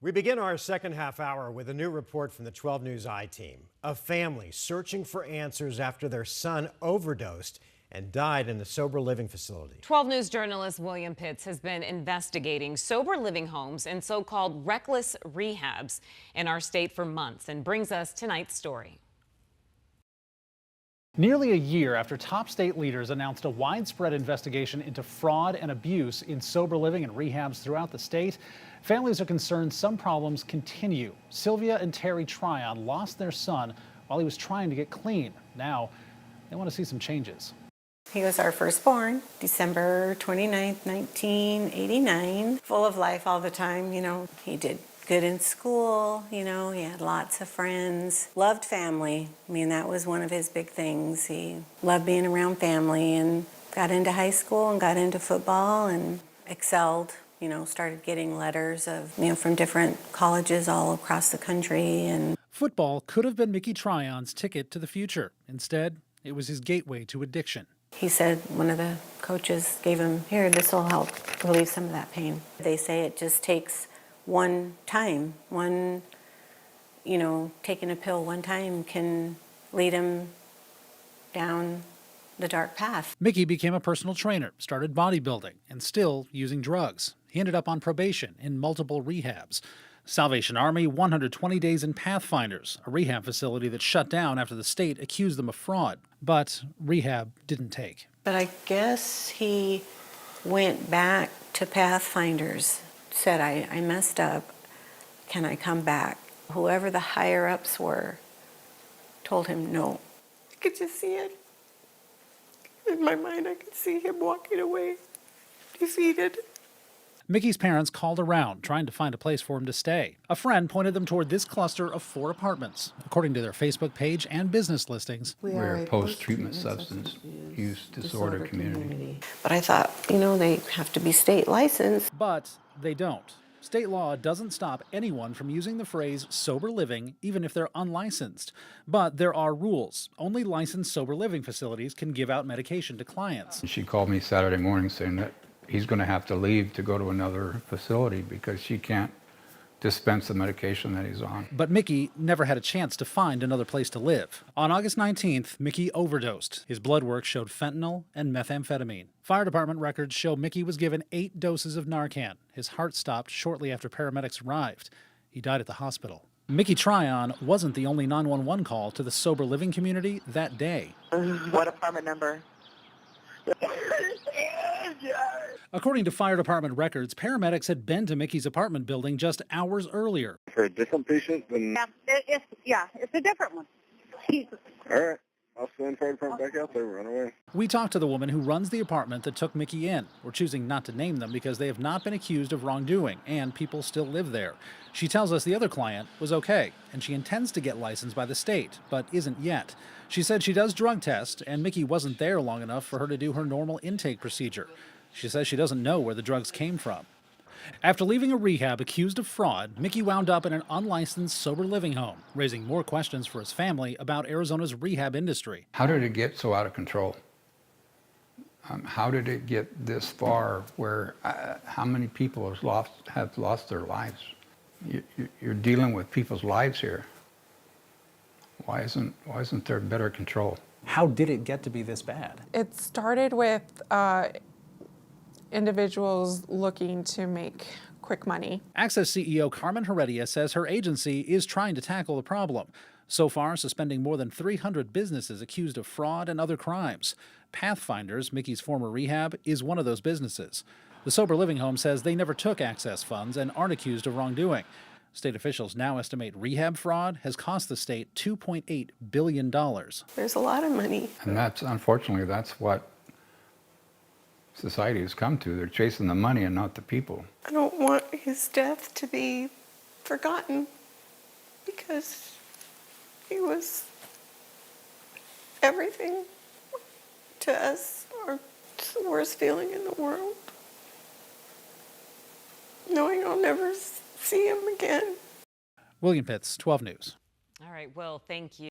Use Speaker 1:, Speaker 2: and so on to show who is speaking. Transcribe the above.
Speaker 1: We begin our second half hour with a new report from the 12 News I-Team. A family searching for answers after their son overdosed and died in a sober living facility.
Speaker 2: 12 News journalist William Pitts has been investigating sober living homes and so-called reckless rehabs in our state for months and brings us tonight's story.
Speaker 3: Nearly a year after top state leaders announced a widespread investigation into fraud and abuse in sober living and rehabs throughout the state, families are concerned some problems continue. Sylvia and Terry Tryon lost their son while he was trying to get clean. Now, they want to see some changes.
Speaker 4: He was our firstborn, December 29th, 1989. Full of life all the time, He did good in school, he had lots of friends, loved family. That was one of his big things. He loved being around family and got into high school and got into football and excelled, started getting letters of, from different colleges all across the country. And
Speaker 3: football could have been Mickey Tryon's ticket to the future. Instead, it was his gateway to addiction.
Speaker 4: He said one of the coaches gave him, "Here, this will help relieve some of that pain." They say it just takes one time, taking a pill one time can lead him down the dark path.
Speaker 3: Mickey became a personal trainer, started bodybuilding, and still using drugs. He ended up on probation in multiple rehabs. Salvation Army, 120 days in Pathfinders, a rehab facility that shut down after the state accused them of fraud. But rehab didn't take.
Speaker 4: But I guess he went back to Pathfinders, said, I messed up, can I come back? Whoever the higher-ups were told him no. I could just see it. In my mind, I could see him walking away, defeated.
Speaker 3: Mickey's parents called around, trying to find a place for him to stay. A friend pointed them toward this cluster of 4 apartments. According to their Facebook page and business listings,
Speaker 5: we're a post-treatment substance use disorder community.
Speaker 4: But I thought, they have to be state licensed.
Speaker 3: But they don't. State law doesn't stop anyone from using the phrase sober living, even if they're unlicensed. But there are rules. Only licensed sober living facilities can give out medication to clients.
Speaker 5: She called me Saturday morning saying that he's going to have to leave to go to another facility because she can't dispense the medication that he's on.
Speaker 3: But Mickey never had a chance to find another place to live. On August 19th, Mickey overdosed. His blood work showed fentanyl and methamphetamine. Fire department records show Mickey was given 8 doses of Narcan. His heart stopped shortly after paramedics arrived. He died at the hospital. Mickey Tryon wasn't the only 911 call to the sober living community that day.
Speaker 6: What apartment number?
Speaker 3: According to fire department records, paramedics had been to Mickey's apartment building just hours earlier.
Speaker 7: For a different patient than...
Speaker 6: It's a different one.
Speaker 7: All right. I'll send fire department back out there. Run away.
Speaker 3: We talked to the woman who runs the apartment that took Mickey in. We're choosing not to name them because they have not been accused of wrongdoing, and people still live there. She tells us the other client was okay, and she intends to get licensed by the state, but isn't yet. She said she does drug tests, and Mickey wasn't there long enough for her to do her normal intake procedure. She says she doesn't know where the drugs came from. After leaving a rehab accused of fraud, Mickey wound up in an unlicensed sober living home, raising more questions for his family about Arizona's rehab industry.
Speaker 5: How did it get so out of control? How did it get this far where how many people have lost their lives? You're dealing with people's lives here. Why isn't there better control?
Speaker 3: How did it get to be this bad?
Speaker 8: It started with individuals looking to make quick money.
Speaker 3: Access CEO Carmen Heredia says her agency is trying to tackle the problem. So far, suspending more than 300 businesses accused of fraud and other crimes. Pathfinders, Mickey's former rehab, is one of those businesses. The sober living home says they never took access funds and aren't accused of wrongdoing. State officials now estimate rehab fraud has cost the state $2.8 billion.
Speaker 4: There's a lot of money.
Speaker 5: And unfortunately, that's what society has come to. They're chasing the money and not the people.
Speaker 4: I don't want his death to be forgotten because he was everything to us. It's the worst feeling in the world, knowing I'll never see him again.
Speaker 3: William Pitts, 12 News.
Speaker 2: All right, Will, thank you.